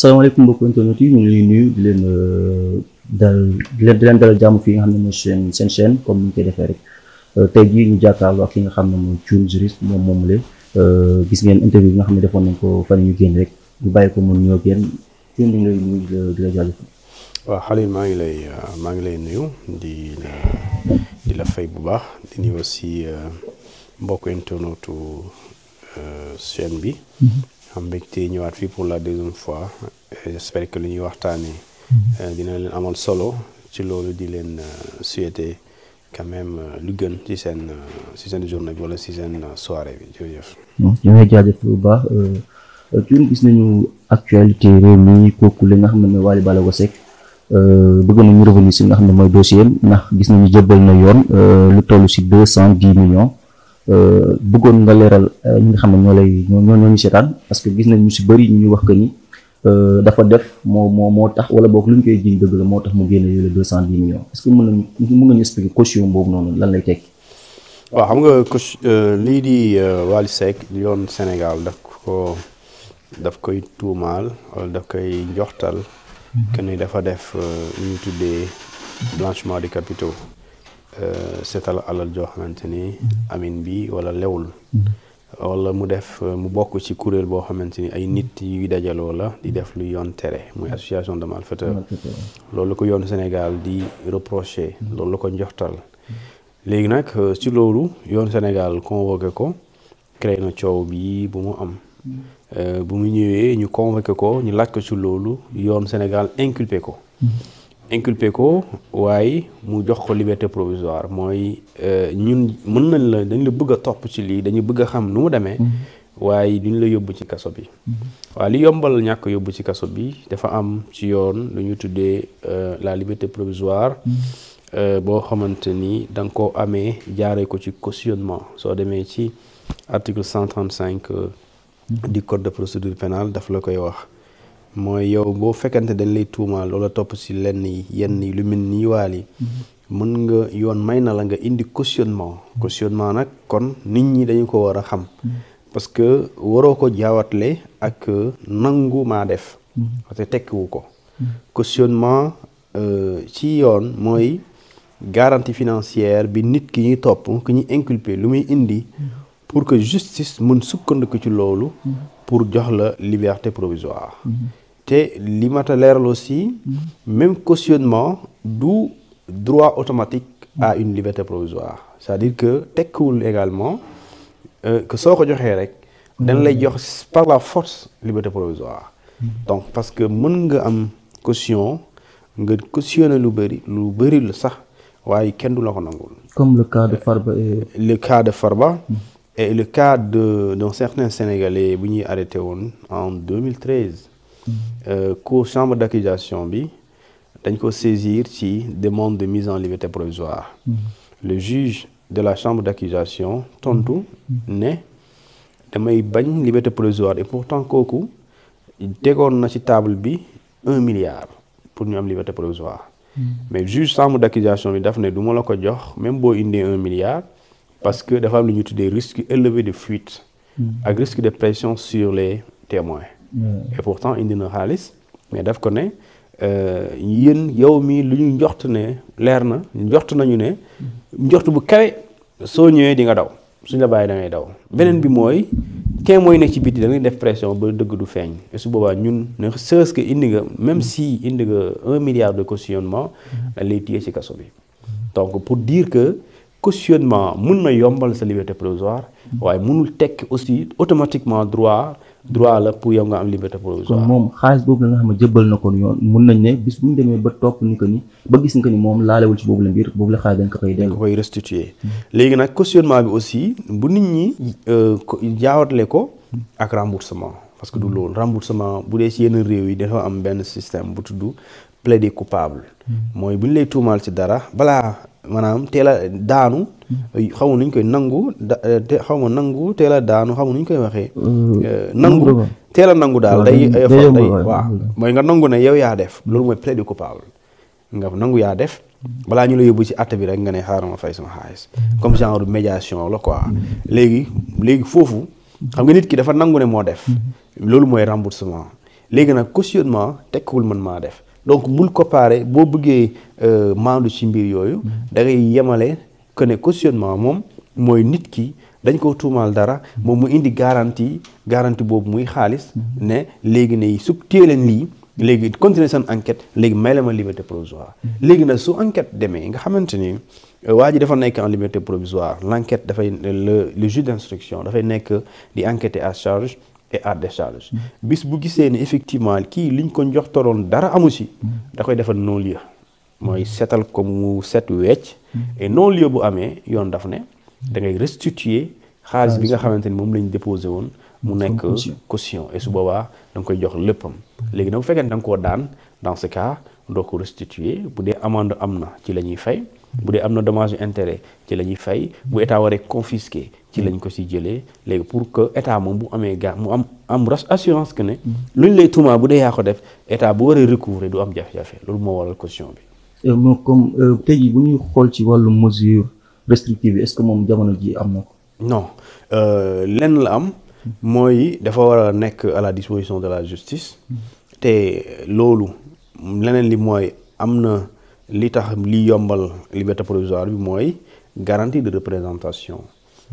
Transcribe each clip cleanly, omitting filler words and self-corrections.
salaamaaleykum mbokki internet yi ñu ngi leen nuyu di leen dalal jàmm fii nga xam ne mooy seen chaîne comme ni ñu koy defee rek tey jii ñu jàkkaarloo ak ki nga xam ne mooy Thioune Juriste moom la gis ngeen interview bi nga xam ne defoon nañ ko fan ñu génn rek ñu bàyyi ko mun ñoo génn Thioune ñu ngi lay nuyu di la jaajëfal. waaw Khalil maa ngi lay nuyu di la fay bu baax di nuyu aussi mbokk internetu chaîne bi. am mbégte ñëwaat fii pour la deuxième fois j'espère que li ñuy waxtaanee dina leen amal solo ci loolu di leen souhaiter quand même lu gën ci seen journée bi wala ci seen soirée bi jërëjëf. ñu ngi jaajëf bu baax Thioune gis nañu actualité réew mi kooku li nga xam ne mooy Wally Ballago Seck bëgg nañu revenir si nga xam ne mooy dossier ndax gis nañu jëbbal na yoon lu toll si 210 millions. bëggoon nga leeral ñi nga xam ne ñoo ñu seetaan parce que gis nañ ñu si bëri ñu wax que ni dafa def moo tax wala boog lu ñu koy jiñ dëgg la moo tax mu génne yooyu la 210 millions est-ce que mën nga ñu expliquer caution boobu noonu lan lay tekki. waaw xam nga lii di Wally Seck yoon Sénégal daf koy tuumaal wala daf koy njoxtal que ni dafa def lu ñu tuddee blanchiment de capitaux. seetal alal joo xamante ni amin bi wala lewul wala mu bokk ci kuréel boo xamante ni ay nit yuy dajaloo la di def lu yoon tere muy association de malfaiteurs loolu la ko yoon Sénégal di reproché loolu la ko njoxtal léegi nag ci loolu yoon Sénégal convoqué ko créé na coow bi bu mu am bu mu ñëwee ñu convoqué ko ñu laaj ko ci loolu yoon Sénégal inculpé ko waaye mu jox ko liberté provisoire mooy ñun dañ la bëgg a topp ci lii dañu bëgg a xam nu mu demee waaye duñ la yóbbu ci kaso bi waaye li yombal ñàkk yóbbu ci kaso bi dafa am ci yoon lu ñu tuddee la liberté provisoire boo xamante ni da nga ko amee jaaree ko ci cautionnement soo demee ci article 135 du code de procédure pénale daf la koy wax mooy yow boo fekkante dañ lay tuumaal loola topp si yenn yi lu mel ni Wally mën nga yoon may na la nga indi cautionnement nag kon nit ñi dañu ko war a xam parce que waroo ko jaawatle ak nangu maa def parce que tekkiwu ko cautionnement ci yoon mooy garantie financière bi nit ki ñuy topp ki ñuy inculpé lu muy indi pour que justice mën sukkandiku ci loolu pour jox la liberté provisoire te li ma ta leeral aussi même cautionnement du droit automatique à une liberté provisoire c'est-à-dire que tekkiwul également que soo ko joxee rek dañ lay jox par la force liberté provisoire donc parce que mën nga am caution nga cautionner lu bëri la sax waaye kenn du la ko nangul comme le cas de Farba et le cas d'un certain Sénégalais bu ñuy arrêté woon en 2013 cour chambre d'accusation bi dañ ko saisir ci demande de mise en liberté provisoire le juge de la chambre d'accusation tontu ne damay bañ liberté provisoire et pourtant kooku tegoon na ci table bi 1 milliard pour ñu am liberté provisoire mais juge chambre d'accusation bi daf ne du ma la ko jox même boo indee 1 milliard parce que dafa am lu ñu tuddee risque élevé de fuite ak risque de pression sur les témoins et pourtant indi na xaalis mais daf ko ne yéen yow mii lu ñu njort ne leer na njort nañu ne njort bu kawe soo ñëwee di nga daw suñ la bàyyi da ngay daw beneen bi mooy témoin nekk ci biti da ngay def pression ba dëgg du feeñ et su boobaa ñun ne sees que indi nga même si indi nga 1 milliard de cautionnement dañ lay téye ci kaso bi donc pour dire que cautionnement mun na yombal sa liberté provisoire waaye munul tekki aussi automatiquement droit la pour yow nga am liberté provisoire. moom xaalis boobu la nga xam ne jëbbal na ko yoon mun nañ ne bis bu ñu demee ba topp ni que ni ba gis nga ni moom laalewul ci boobu la mbir boobu la xaalis dañ ko koy delloo. dañ ko koy restituer léegi nag cautionnement bi aussi bu nit ñi jaawatle ko ak remboursement parce que du loolu remboursement bu dee ci yenn réew yi dafa am benn système bu tudd plaider coupable mooy bu ñu lay tuumaal ci dara balaa maanaam teel a daanu xaw ma nu ñu koy nangu teel a daanu xaw ma nu ñu koy waxee nangu teel a nangu daal day waaw mooy nga nangu ne yow yaa def loolu mooy plaider coupable nga nangu yaa def balaa ñu la yóbbu ci àtte bi rek nga ne xaaral ma fay sama xaalis comme genre médiation la quoi léegi foofu xam nga nit ki dafa nangu ne moo def loolu mooy remboursement léegi nag cautionnement tekkiwul man maa def donc bul comparer boo bëggee maandu ci mbir yooyu da ngay yemale que ne cautionnement moom mooy nit ki dañ ko tuumaal dara moom mu indi garantie boobu muy xaalis ne léegi ne su téeleen lii léegi continuer seen enquête léegi may la ma liberté provisoire léegi nag su enquête demee nga xamante ni waa ji dafa nekk en liberté provisoire l'enquête dafay le juge d'instruction dafay nekk di enquêter à charge et à décharge bis bu gisee ni effectivement kii liñ ko jox toroon dara amu si da koy defal non-lieu mooy seetal ko mu set wecc et non-lieu bu amee yoon daf ne da ngay restituer xaalis bi nga xamante ni moom lañ déposé woon mu nekk caution et su boobaa da nga koy jox léppam léegi nag bu fekkee da nga koo daan dans ce cas doo ko restituer bu dee amende am na ci la ñuy fay bu dee am na dommage intérêt ci la ñuy fay bu état waree confisquer ci lañ ko si jëlee léegi pour que état moom bu amee mu am assurance que ne luñ lay tuumaa bu dee yaa ko def état bu waree recouvrer du am jafe-jafe loolu moo waral caution bi. moom comme tey jii bu ñuy xool ci wàllu mesure restrictive bi est-ce que moom jamono ji am na ko. non lenn la am mooy dafa war a nekk à la disposition de la justice te loolu leneen li mooy am na li tax li yombal liberté provisoire bi mooy garantie de représentation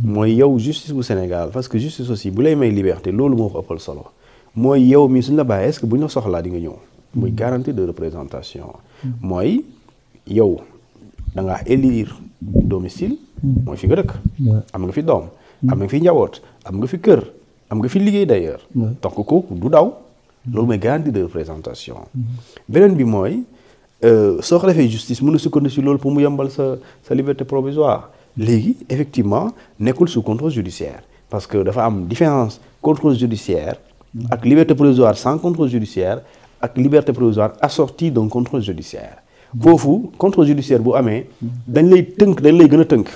mooy yow justice bu Sénégal parce que justice aussi bu lay may liberté loolu moo ko ëppal solo mooy yow mii suñ la bàyyee est-ce que bu ñu la soxlaa di nga ñëw muy garantie de représentation mooy yow da ngaa élire domicile mooy fi nga dëkk am nga fi doom am nga fi njaboot am nga fi kër am nga fi liggéey d'ailleurs donc kooku du daw loolu mooy garantie de représentation beneen bi mooy soo ko defee justice mën na sukkandiku si loolu pour mu yombal sa liberté provisoire léegi effectivement nekkul sous contrôle judiciaire parce que dafa am différence contrôle judiciaire ak liberté provisoire sans contrôle judiciaire ak liberté provisoire assortie d'un contrôle judiciaire foofu contrôle judiciaire bu amee dañ lay gën a tënk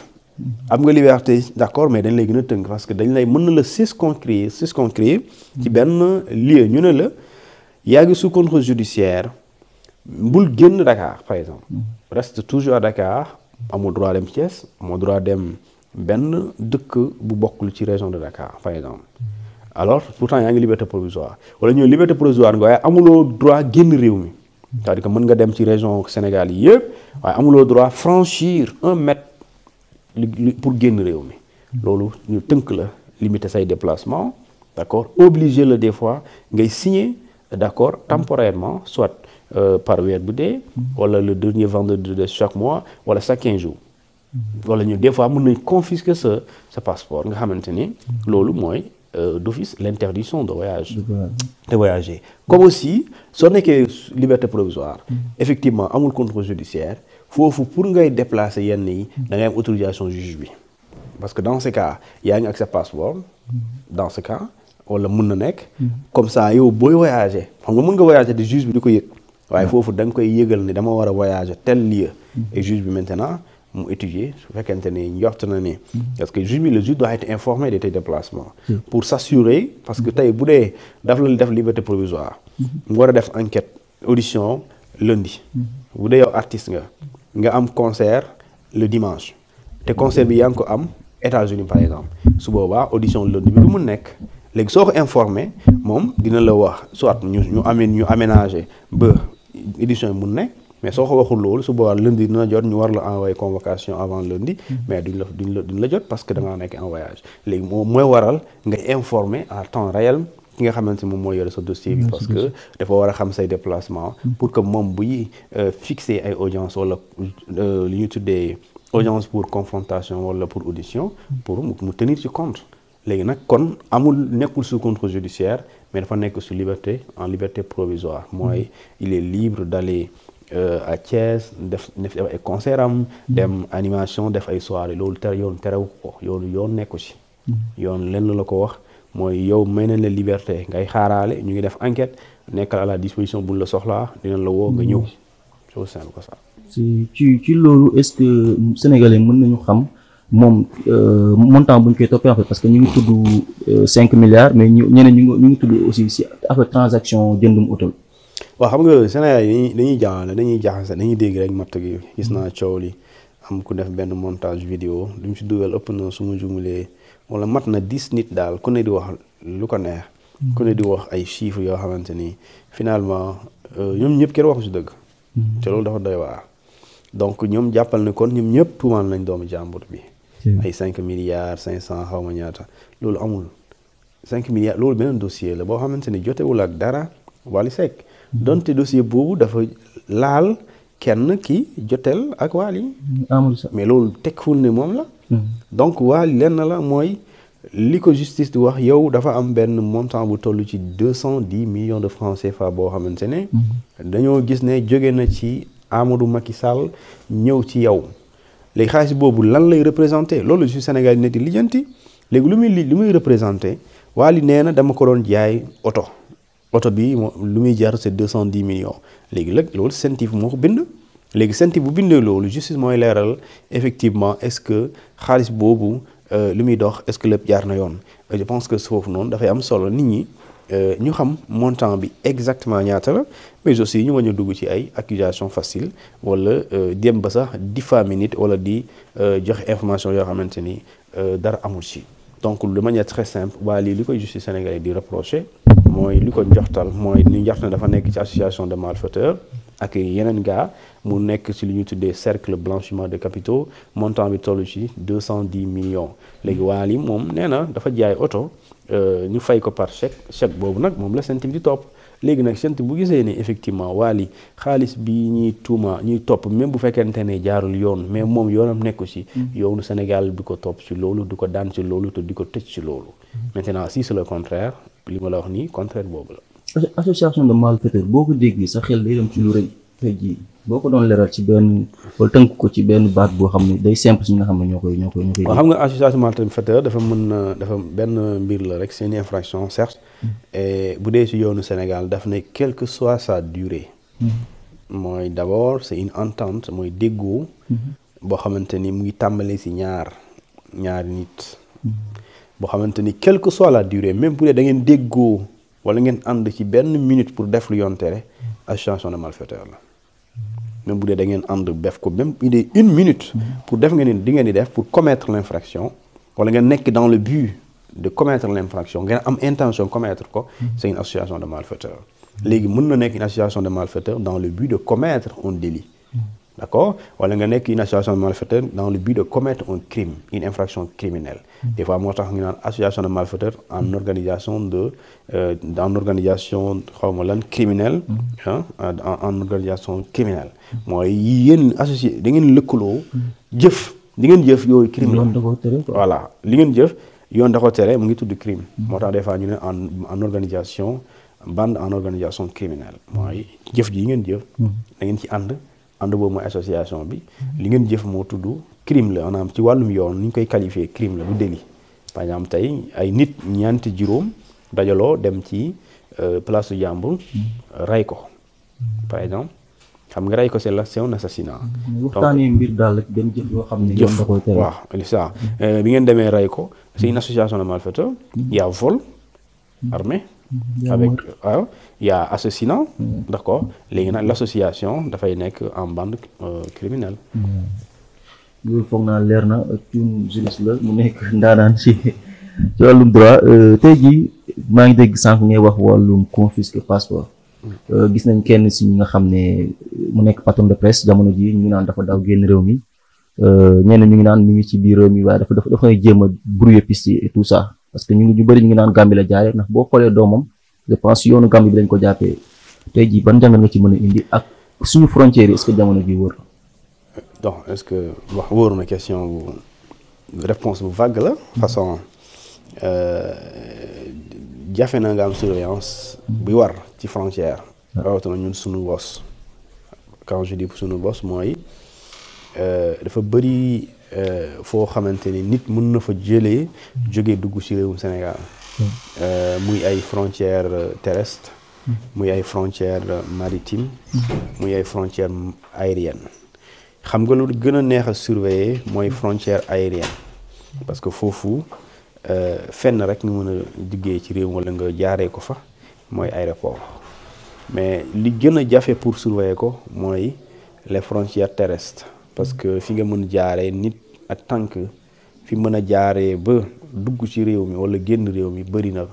am nga liberté d'accord mais dañ lay gën a tënk parce que dañ lay mën na la circonscrire ci benn lieu ñu ne la yaa ngi sous contrôle judiciaire bul génn Dakar par exemple reste toujours à Dakar amoo droit dem Thiès amoo droit dem benn dëkk bu bokkul ci région de Dakar par exemple alors pourtant yaa ngi liberté provisoire wala ñëw liberté provisoire nga waaye amuloo droit génn réew mi c'est-à-dire que mën nga dem ci région Sénégal yi yëpp waaye amuloo droit franchir 1 mètre pour génn réew mi loolu ñu tënk la limiter say déplacement d'accord obligé la des fois ngay signer d'accord temporairement soit par weer bu dee wala le dernier vendredi de chaque mois wala chaque 15 jours wala ñu des fois mën nañ confisquer sa passeport nga xamante ni loolu mooy d'office l'interdiction de voyager comme aussi soo nekkee liberté provisoire effectivement amul contrôle judiciaire foofu pour ngay déplacer yenn yi da ngay am autorisation juge bi parce que dans ce cas yaa ngi ak sa passeport dans ce cas wala mën na nekk comme ça yow booy voyager xam nga mën nga voyager di juge bi di ko yëg waaye foofu da nga koy yëgal ni dama war a voyager tel lieu et juge bi maintenant mu étudier su fekkente ne njort na ni parce que le juge doit être informé de tes déplacements pour s'assurer parce que tey bu dee daf la def liberté provisoire mu war a def enquête audition lundi bu dee yow artiste nga am concert le dimanche te concert bi yaa ngi ko am États-Unis par exemple su boobaa audition lundi bi du mun nekk léegi soo ko informé moom dina la wax soit ñu aménager ba édition yi mun nekk mais soo ko waxul loolu su boobaa lundi dina jot ñu war la envoyer convocation avant lundi mais duñ la jot parce que da ngaa nekk en voyage léegi moom mooy waral ngay informer en temps réel ki nga xamante moom mooy yore sa dossier bi parce que dafa war a xam say déplacement pour que moom buy fixer ay audience wala li ñu tuddee audience pour confrontation wala pour audition pour mu tenir ci compte léegi nag kon nekkul sous contrôle judiciaire mais dafa nekk sous liberté en liberté provisoire mooy il est libre d'aller à Thiès def ay concert am dem animation def ay soirée loolu yoon terew ko yoon nekku ci yoon lenn la ko wax mooy yow may nañ la liberté ngay xaaraale ñu ngi def enquête nekkal à la disposition buñ la soxlaa dinañ la woo nga ñëw c'est simple que ça. ci loolu est-ce que sénégalais mën nañu xam moom montant bu ñu koy toppee en fait parce que ñu ngi tudd 5 milliards mais ñeneen ñu ngi tudd aussi si affaire transaction jëndum oto. waaw xam nga Sénégal yi dañuy jaxase dañuy dégg rek matt gi gis naa coow li am ku def benn montage vidéo lu mu si dugal ëpp na su ma jumulee wala mat na 10 nit daal ku ne di wax lu ko neex ku ne di wax ay chiffres yoo xamante ni finalement ñoom ñëpp kenn waxu si dëgg. te loolu dafa doy waar. donc ñoom jàppal ne kon ñoom ñëpp tuumaal nañ doomu jàmbur bi. ay 5 milliards 500 xaw ma ñaata loolu amul 5 milliards loolu beneen dossier la boo xamante ni jotewul ak dara Wally Seck. donte dossier boobu dafa laal kenn ki jotel ak Wally. mais loolu tekkul ne moom la. donc Wally lenn la mooy li ko justice di wax yow dafa am benn montant bu toll ci 210 millions de francs CFA boo xamante ne. dañoo gis ne jóge na ci Amadou Macky Sall ñëw ci yow. léegi xaalis boobu lan lay représenté loolu ci Sénégal yi ne di lijjanti léegi lu muy représenté Wally nee na dama ko doon jaay oto bi lu muy jar c'est 210 millions léegi nag loolu CENTIF moo ko bind léegi CENTIF bu bindee loolu justice mooy leeral effectivement est-ce que xaalis boobu lu muy dox est-ce que lépp jaar na yoon je pense que foofu noonu dafay am solo nit ñi ñu xam montant bi exactement ñaata la mais aussi ñu mën a dugg ci ay accusations faciles wala dem ba sax diffamer nit wala di joxe information yoo xamante ni dara amul ci donc de manière très simple waa lii li koy justice sénégalais di reprocher mooy li ko njoxtal mooy li njoxtal dafa nekk ci association de malfaiteurs ak yeneen gars mu nekk ci li ñuy tuddee cercle blanchiment de capitaux montant bi toll ci 210 millions léegi waa lii moom nee na dafa jaay oto ñu fay ko par chèque boobu nag moom la CENTIF di topp léegi nag CENTIF bu gisee ne effectivement Wally xaalis bi ñuy topp même bu fekkente ne jaarul yoon mais moom yoonam nekku ci yoonu Sénégal du ko topp ci loolu du ko daan ci loolu te di ko tëj ci loolu maintenant si c'est le contraire li ma la wax nii contraire boobu la. association de malfaiteurs boo ko déggee sa xel day dem ci lu rëy tey jii boo ko doon leeral ci benn wala tënk ko ci benn baat boo xam ne day simple si nga xam ne ñoo koy. waaw xam nga association de malfaiteurs dafa benn mbir la rek c'est une infraction certes et bu dee ci yoonu Sénégal daf ne quelle que soit sa durée. mooy d'abord c'est une entente mooy déggoo. boo xamante ni mu ngi tàmbalee ci ñaari nit. boo xamante ni quelle que soit la durée même bu dee da ngeen déggoo wala ngeen ànd ci benn minute pour def lu yoon tere association de malfaiteurs la. même bu dee da ngeen ànd def ko même idée une minute pour def ngeen di def pour commettre l'infraction wala ngeen nekk dans le but de commettre l'infraction ngeen am intention commettre ko c'est une association de malfaiteurs léegi mën na nekk une association de malfaiteurs dans le but de commettre un délit d'accord wala nga nekk une association de malfaiteurs dans le but de commettre un crime une infraction criminelle des fois moo tax ñu naan association de malfaiteurs en organisation xaw ma lan criminelle en organisation criminelle mooy yéen associé da ngeen lëkkaloo jëf di ngeen jëf yooyu crime la voilà li ngeen jëf yoon da ko tere mu ngi tudd crime moo tax des fois ñu ne en organisation bande en organisation criminelle mooy jëf ji ngeen jëf da ngeen ci ànd boobu mooy association bi li ngeen jëf moo tudd crime la maanaam ci wàllum yoon ni ñu koy qualifier crime la du délit par exemple tey ay nit ñeenti juróom dajaloo dem ci place su jàmbur rey ko par exemple xam nga rey ko c'est un assassinat. waxtaanee mbir daal rek dem jëf yoo xam ne yoon da koy tere. waaw c'est ça bi ngeen demee rey ko c'est une association de malfaiteurs. Il y a vol armé. avec waaw il y a assassinat. d'accord léegi nag l'association dafay nekk en bande criminelle. loolu foog naa leer na tuum juriste la mu nekk ndaanaan ci wàllum droit tey jii maa ngi dégg sànq ngay wax wàllum confisquer passeport. gis nañ kenn si ñi nga xam ne mu nekk patron de presse jamono ji ñu ngi naan dafa daw génn réew mi ñenn ñu ngi naan mi ngi ci biir réew mi waaye dafay jéem a brouiller piste et tout ça parce que ñu bëri ñu ngi naan Gambie la jaaree ndax boo xoolee doomam je pense yoonu Gambie bi lañ ko jàppee tey jii ban jàngat nga ci mën a indi ak suñu frontières yi est-ce que jamono ji wóor donc est-ce que wax wóoru na question bu réponse bu vague la façon jafe na nga am surveillance buy war ci frontière rawatina ñun suñu bos quand je dis suñu bos mooy dafa bëri foo xamante ni nit mën na fa jógee dugg ci réewum Sénégal muy ay frontières terrestres muy ay frontières maritimes muy ay frontières aériennes xam nga lu gën a neex a surveiller mooy frontière aérienne parce que foofu fenn rek nga mën a duggee ci réew wala nga jaaree ko fa mooy aéroport mais li gën a jafe pour surveiller ko mooy les frontières terrestres parce que fi nga mën jaaree nit ak tànk fi mën a jaaree ba dugg ci réew mi wala génn réew mi bëri na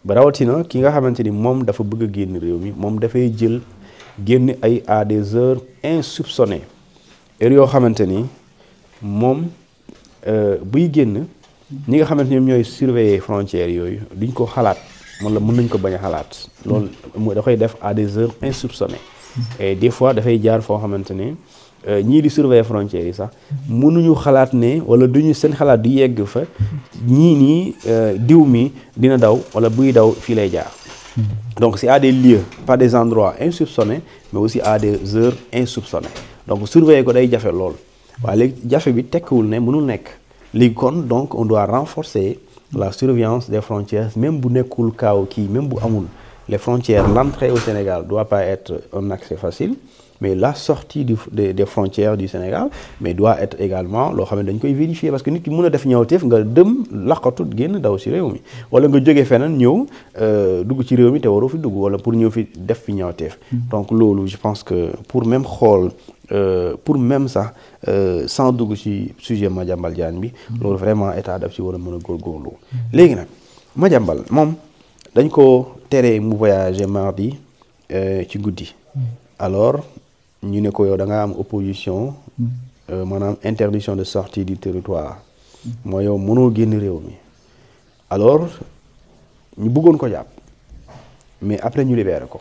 ba rawatina ki nga xamante ni moom dafa bëgg a génn réew mi moom dafay jël génn ay à des heures insoupçonnées heures yoo xamante ni moom buy génn ñi nga xamante ni ñoom ñooy surveiller frontières yooyu duñ ko xalaat wala mën nañ ko bañ a xalaat loolu da koy def à des heures insoupçonnées et des fois dafay jaar foo xamante ni ñii di surveiller frontières yi sax mënuñu xalaat ne wala duñu seen xalaat du yegg fa ñii nii diw mi dina daw wala buy daw fii lay jaar donc c'est à des lieux pas des endroits insoupçonnés mais aussi à des heures insoupçonnées donc surveiller ko day jafe lool waaye léegi jafe bi tekkiwul ne mënul nekk léegi kon donc on doit renforcer la surveillance des frontières même bu nekkul kaaw kii même bu amul les frontières l'entrée au Sénégal doit pas être un accès facile mais la sortie des frontières du Sénégal mais doit être également loo xam ne dañ koy vérifier parce que nit ki mën a def ñaawteef nga dem laqatu génn daw ci réew mi wala nga jógee feneen ñëw dugg ci réew mi te waroo fi dugg wala pour ñëw fi def fi ñaawteef donc loolu je pense que pour même xool pour même sax sans dugg ci sujet Madiambal Diagne bi loolu vraiment état daf ci war a mën a góorgóorlu léegi nag Madiambal moom dañ ko tere mu voyager mardi ci guddi alors ñu ne ko yow da nga am opposition maanaam interdiction de sortie du territoire mooy yow mënoo génn réew mi alors ñu bëggoon ko jàpp mais après ñu libéré ko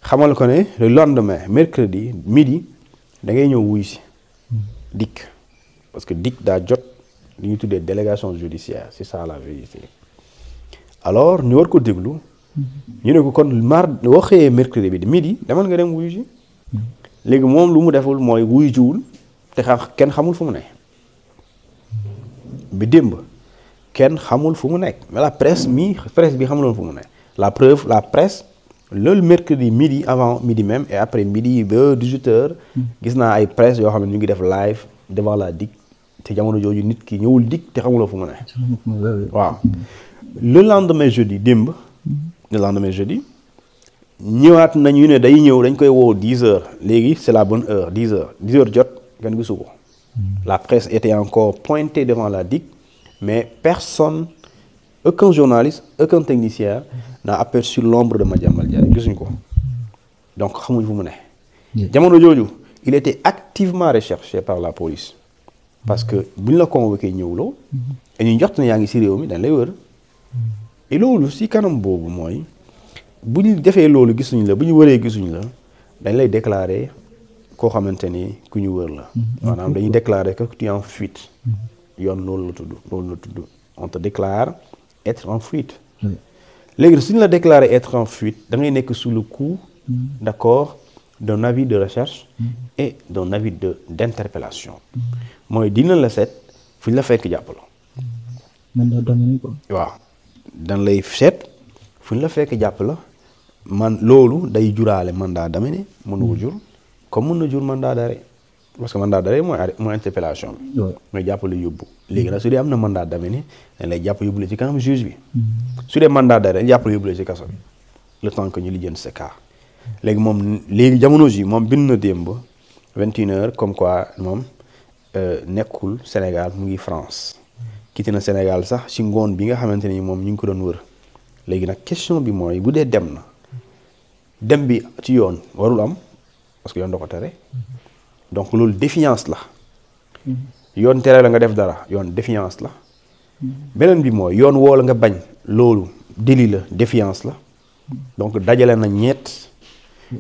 xamal ko ne le lendemain mercredi midi da ngay ñëw wuy si dikk parce que dikk daa jot li ñuy tuddee délégation judiciaire c'est ça la vérité alors ñu war ko déglu ñu ne ko kon mardi boo xëyee mercredi bi midi demal nga dem wuyu ji léegi moom lu mu deful mooy wuyu jiwul te kenn xamul fu mu ne bi démb kenn xamul fu mu nekk mais la presse bi xamuloon fu mu ne la preuve la presse le mercredi midi avant midi même et après midi ba 18h gis naa ay presse yoo xam ne ñu ngi def live devant la DIC te jamono jooju nit ki ñëwul DIC te xamuloo fu mu ne waaw le lendemain jeudi démb le lendemain jeudi ñëwaat nañu ne day ñëw dañ koy woo 10h léegi c'est la bonne heure 10h jot kenn gisu ko la presse était encore pointée devant la DIC mais personne aucun journaliste aucun technicien n'a aperçu l'ombre de Madiambal Diagne gisuñ ko donc xamuñ fu mu ne jamono jooju il était activement recherché par la police parce que buñ la convoqué ñëwloo et ñu jot na yaa ngi ci réew mi dañ lay wër et loolu ci kanam boobu mooy bu ñu defee loolu gisuñ la bu ñu wëree gisuñ la dañ lay déclarer koo xamante ni ku ñu wër la maanaam dañuy déclarer que tu es en fuite yoon loolu la tudd on te déclare être en fuite léegi suñu la déclarer être en fuite da ngay nekk sous le coup d'accord d'un avis de recherche et d'un avis d'interpellation mooy dina la seet fu ñu la fekk jàpp la waaw dañ lay seet fu ñu la fekk jàpp la man loolu day juraale mandat d'amener mën na ko jur comme mën na jur mandat d'arrêt parce que mandat d'arrêt mooy interpellation bi mooy jàpp la yóbbu léegi nag su dee am na mandat d'amener dañ lay jàpp yóbbu la ci kanam juge bi su dee mandat d'arrêt jàpp la yóbbu la ci kaso bi le temps que ñu lijjanti sa cas léegi moom léegi jamono ji moom bind na démb 21h comme quoi moom nekkul Sénégal mu ngi France quitté na Sénégal sax ci ngoon bi nga xamante ni moom ñu ngi ko doon wër léegi nag question bi mooy bu dee dem na dem bi ci yoon warul am parce que yoon da ko tere donc loolu défiance la yoon tere la nga def dara yoon défiance la beneen bi mooy yoon woo la nga bañ loolu délit la défiance la donc dajale na ñett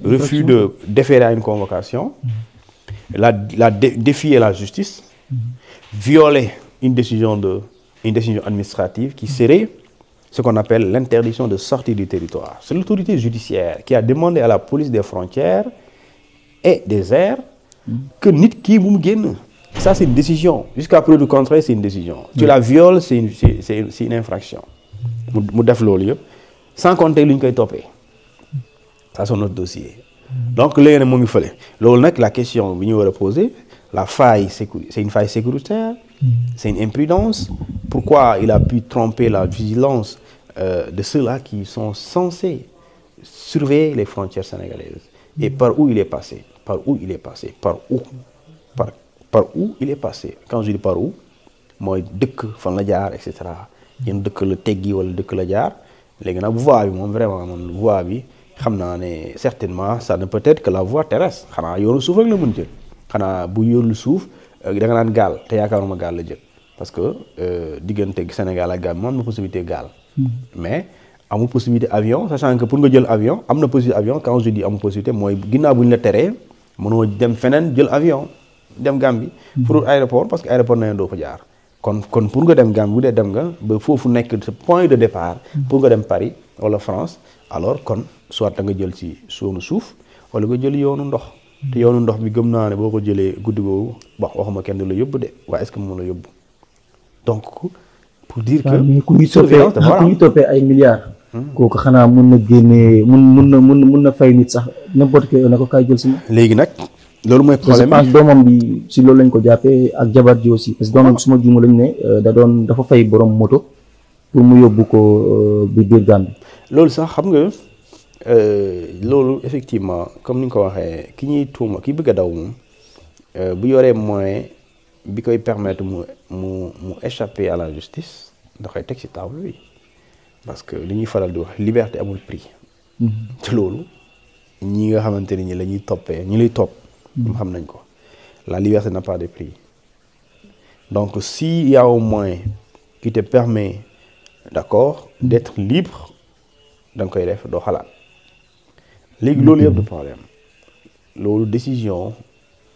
refus de déférer à une convocation défier la justice violer une décision administrative qui serait ce qu'on appelle l'interdiction de sortie du territoire. C'est l'autorité judiciaire qui a demandé à la police des frontières et des airs que nit kii bu mu génn. Ça c'est une décision. Jusqu'à preuve du contraire, c'est une décision. Tu la violes, c'est une infraction. mu def loolu yëpp sans compter lu ñu koy toppee. Ça c'est notre dossier. Donc léegi nag mu ngi fële loolu nag la question bi ñu war a poser la faille c'est une faille sécuritaire. C'est une imprudence. Pourquoi il a pu tromper la vigilance de ceux-là qui sont censés surveiller les frontières sénégalaises? Et par où il est passé? Par où il est passé? Par où il est passé? Quand je dis par où, mooy dëkk fan la jaar et cetera. Yan dëkk la teggi wala dëkk la jaar léegi nag voie bi moom vraiment man voie bi xam naa ne certainement ça ne peut être que la voie terrestre xanaa yoonu suuf rek la mën jël xanaa bu yoonu suuf da nga naan gaal te yaakaaruma gaal la jël parce que diggante Sénégal ak Gambie moom am na possibilité gaal mais amul possibilité avion sachant que pour nga jël avion am na possibilité avion quand je dis amul possibilité mooy ginnaaw bu ñu la teree mënoo dem feneen jël avion dem Gambie pour aéroport parce que aéroport na doo fa jaar kon pour nga dem Gambie bu dee dem nga ba foofu nekk sa point de départ pour nga dem Paris wala France alors kon soit da nga jël ci yoonu suuf wala nga jël yoonu ndox te yoonu ndox bi gëm naa ne boo ko jëlee guddi googu waxuma kenn du la yóbbu de waaye est-ce que mën la yóbbu donc pour dire que ku ñu toppee ay milliards kooku xanaa mun na génnee mun na fay nit sax n'importe que na ko kaay jël si ma léegi nag loolu mooy problème je pense doomam bi si loolu lañ ko jàppee ak jabar ji aussi parce que doomam bi suma juuma lañ ne dafa fay borom moto pour mu yóbbu ko bi biir Gambie loolu sax xam nga loolu effectivement comme ni nga ko waxee ki ñuy tuuma ki bëgg a daw moom bu yoree moyen bi koy permettre mu échapper à la justice da koy teg ci table bi parce que li ñuy faral di wax liberté amul prix te loolu ñi nga xamante ne ñi la ñuy toppee ñi lay topp ñoom xam nañ ko la liberté n'a pas de prix donc s'il y a un moyen qui te permet d'accord d'être libre da nga koy def doo xalaat léegi loolu yëpp du problème loolu décision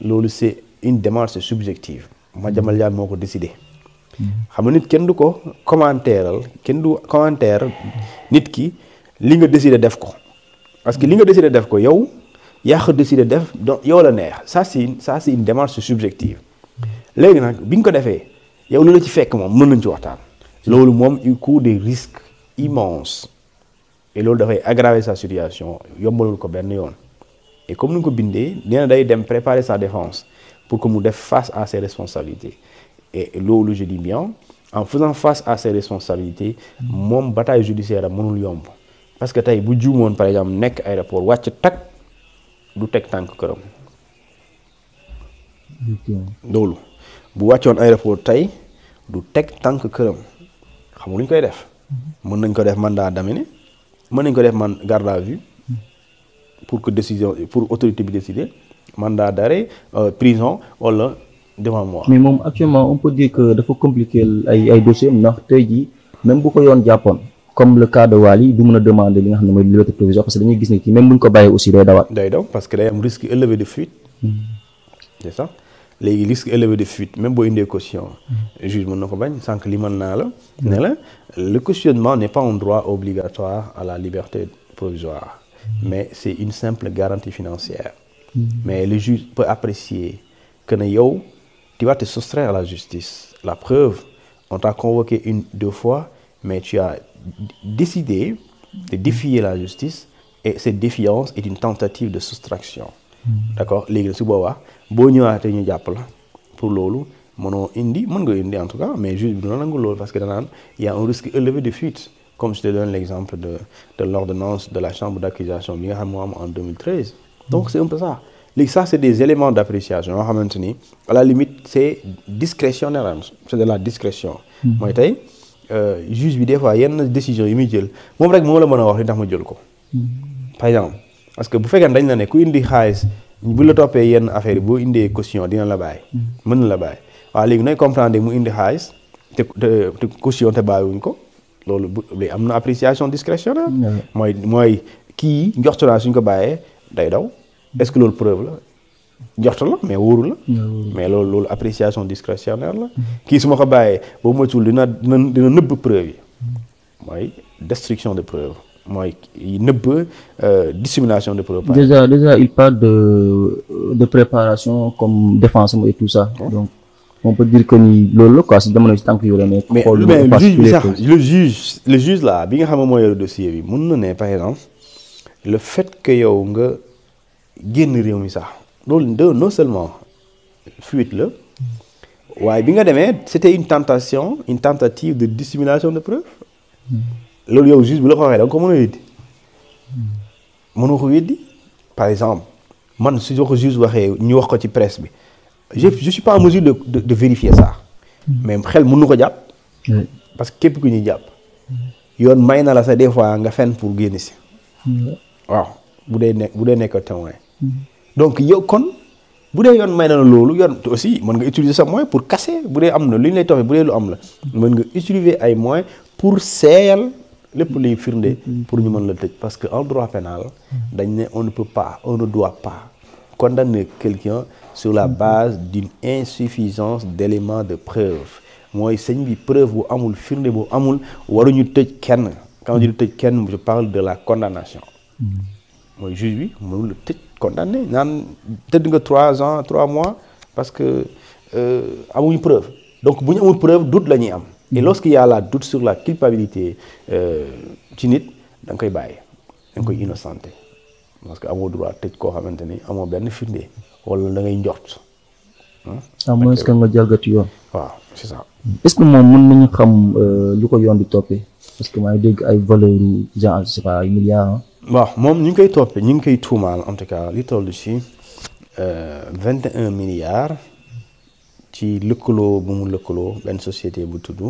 loolu c'est une démarche subjective Madiambal Diagne moo ko décidé xam nga nit kenn du ko commentéeral kenn du commentaire nit ki li nga décidé def ko parce que li nga décidé def ko yow yaa ko décidé def donc yow la neex ça c'est une démarche subjective léegi nag bi nga ko defee yow lu la ci fekk moom mën nañ ci waxtaan loolu moom il court des risques immenses et loolu dafay aggraver sa situation yombalul ko benn yoon et comme ni nga ko bindee nee na day dem préparer sa défense pour que mu def face à ses responsabilités et loolu je dis bien en faisant face à ses responsabilités moom bataille judiciaire am mënul yomb parce que tey bu juumoon par exemple nekk aéroport wàcc tag du teg tànk këram loolu bu wàccoon aéroport tey du teg tànk këram xam nga lu ñu koy def mën nañ ko def mandat d'amener mën nañ ko def garde à vue pour que décision pour autorité bi décider mandat d'arrêt prison wala devant moi. mais moom actuellement on peut dire que dafa compliqué ay dossiers ndax tey jii même bu ko yoon jàppoon comme le cas de Wally du mën a demander li nga xam ne mooy liberté provisoire parce que dañuy gis ne kii même bu ñu ko bàyyee aussi day dawaat. day daw parce que day am risque élevé de fuite. c'est ça léegi risque élevé de fuite même boo indee caution. juge mën na ko bañ sànq li mën naa la. ne la le cautionnement n'est pas un droit obligatoire à la liberté provisoire. mais c'est une simple garantie financière. mais le juge peut apprécier que ne yow tu vas te soustraire à la justice. La preuve, on t'a convoqué 2 fois, mais tu as décidé de défier la justice et cette défiance est une tentative de soustraction. D'accord léegi su boobaa boo ñëwaatee ñu jàpp la pour loolu mën nga indi en tout cas mais juge bi dina nangu loolu parce que danaan il y a un risque élevé de fuite comme je te donne l'exemple de l'ordonnance de la chambre d'accusation bi nga xam moo am en 2013. Donc c'est un peu ça. léegi ça c'est des éléments d'appréciation yoo xamante ni à la limite c'est discrétionnaire c'est de la discrétion. mooy tey juge bi des fois yenn décision yi muy jël moom rek moo la mën a wax li tax ma jël ko. par exemple parce que bu fekkee dañ la ne ku indi xaalis bu la toppee yenn affaire yi boo indee caution dina la bàyyi. mën na la bàyyi waaw léegi nooy comprendre mu indi xaalis te caution te bàyyiwuñ ko loolu bu am na appréciation discrétionnaire. mooy kii njortu naa suñ ko bàyyee day daw. est-ce que loolu preuve la njort la mais wóoru la. mais loolu appréciation discrétionnaire la. kii su ma ko bàyyee boobu moytuwul dina nëbb preuve yi mooy destruction de preuve mooy nëbb dissimulation de preuve. déjà il parle de préparation comme défense et tout ça. donc on peut dire que ni loolu la quoi si jamono si tànk yu mais juge bi sax le juge là bi nga xam ne mooy yor dossier bi mun na ne par exemple le fait que yow nga. génn réew mi sax loolu non seulement fuite la waaye bi nga demee c'était une tentative de dissimulation de preuve loolu yow juge bi la ko waxee da nga ko mën a weddi mënoo ko weddi par exemple man su ko juge waxee ñu wax ko ci presse bi je suis pas en mesure de vérifier ça mais xel mën na ko jàpp parce que képp ku ñuy jàpp yoon may na la sax des fois nga fen pour génn si waaw bu dee nekk témoin donc yow kon bu dee yoon may na la loolu yoon aussi mën nga utiliser sa moyen pour casser bu dee am na lu ñu lay toppee bu dee lu am la mën nga utiliser ay moyens pour seeyal lépp luy firnde pour ñu mën la tëj parce que en droit pénal dañ ne on ne doit pas condamner quelqu'un sur la base d'une insuffisance d'éléments de preuve mooy sëñ bi preuve bu amul firnde bu amul waruñu tëj kenn quand je dis tëj kenn je parle de la condamnation mooy juge bi mënul la tëj condamné naan tëdd nga 3 ans 3 mois parce que amuñu preuve donc bu ñu amul preuve doute la ñuy am et lorsqu'il y a la doute sur la culpabilité ci nit da nga koy bàyyi da nga koy innocenté parce que amoo droit tëj koo xamante ni amoo benn firnde wala da ngay njort à moins que nga jalgati yoon waaw c'est ça est-ce que moom mën nañu xam lu ko yoon di toppee parce que maa ngi dégg ay valeur genre je sais pas ay milliards waaw moom ñu ngi koy toppee ñu ngi koy tuumaal en tout cas li toll ci 21 milliards ci lëkkaloo bu mu lëkkaloo benn société bu tudd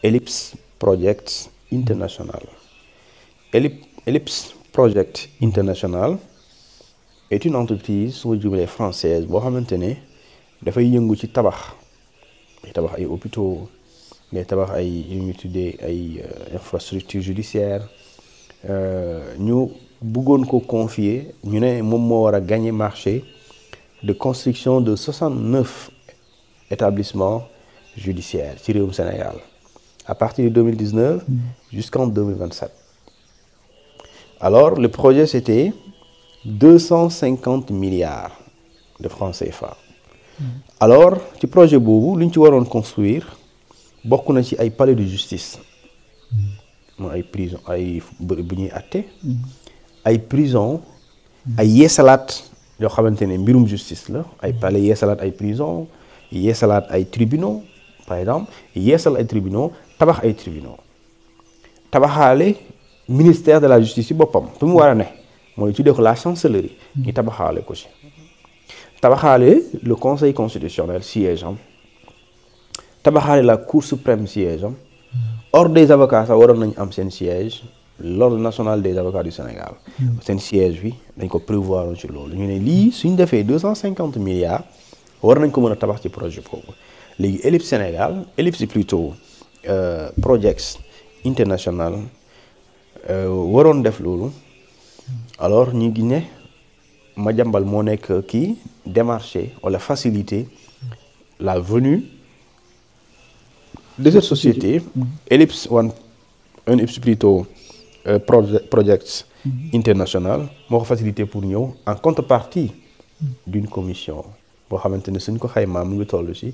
Ellipse Project International Ellipse Project International est une entreprise su ma jubalee française boo xamante ne dafay yëngu ci tabax ay hôpitaux ngay tabax ay yu ñu tuddee ay infrastructures judiciaires ñu bëggoon ko confier ñu ne moom moo war a gagner marché de construction de 69 établissements judiciaires ci réewum Sénégal à partir de 2019 jusqu'en 2027 alors le projet c'était 250 milliards de francs CFA alors ci projet boobu lu ñu ci waroon construire bokk na ci ay palais de justice mooy ay prison ay bërëb bu ñuy àtte ay prison ay yeesalaat yoo xamante ne mbirum justice la ay palais yeesalaat ay prison yeesalaat ay tribunaux par exemple yeesal ay tribunaux tabax ay tribunaux tabaxaale ministère de la justice ci boppam fi mu war a ne mooy tuddee ko la chancellerie ñu tabaxaale ko ci tabaxaale le conseil constitutionnel siège am tabaxaale la cour suprême siège am ordre des avocats sax waroon nañu am seen siège l'ordre national des avocats du Sénégal seen siège bi dañ ko prévoir ci loolu ñu ne lii suñ defee 250 milliards war nañ ko mën a tabax ci projet boobu léegi Ellipse Sénégal Ellipse plutôt Projects International waroon def loolu alors ñu gi ne Madiambal moo nekk kii démarcher wala faciliter la venue de cette société Ellipse plutôt Projects International moo ko facilité pour ñëw en contrepartie d'une commission boo xamante ne suñ ko xaymaa mu ngi toll ci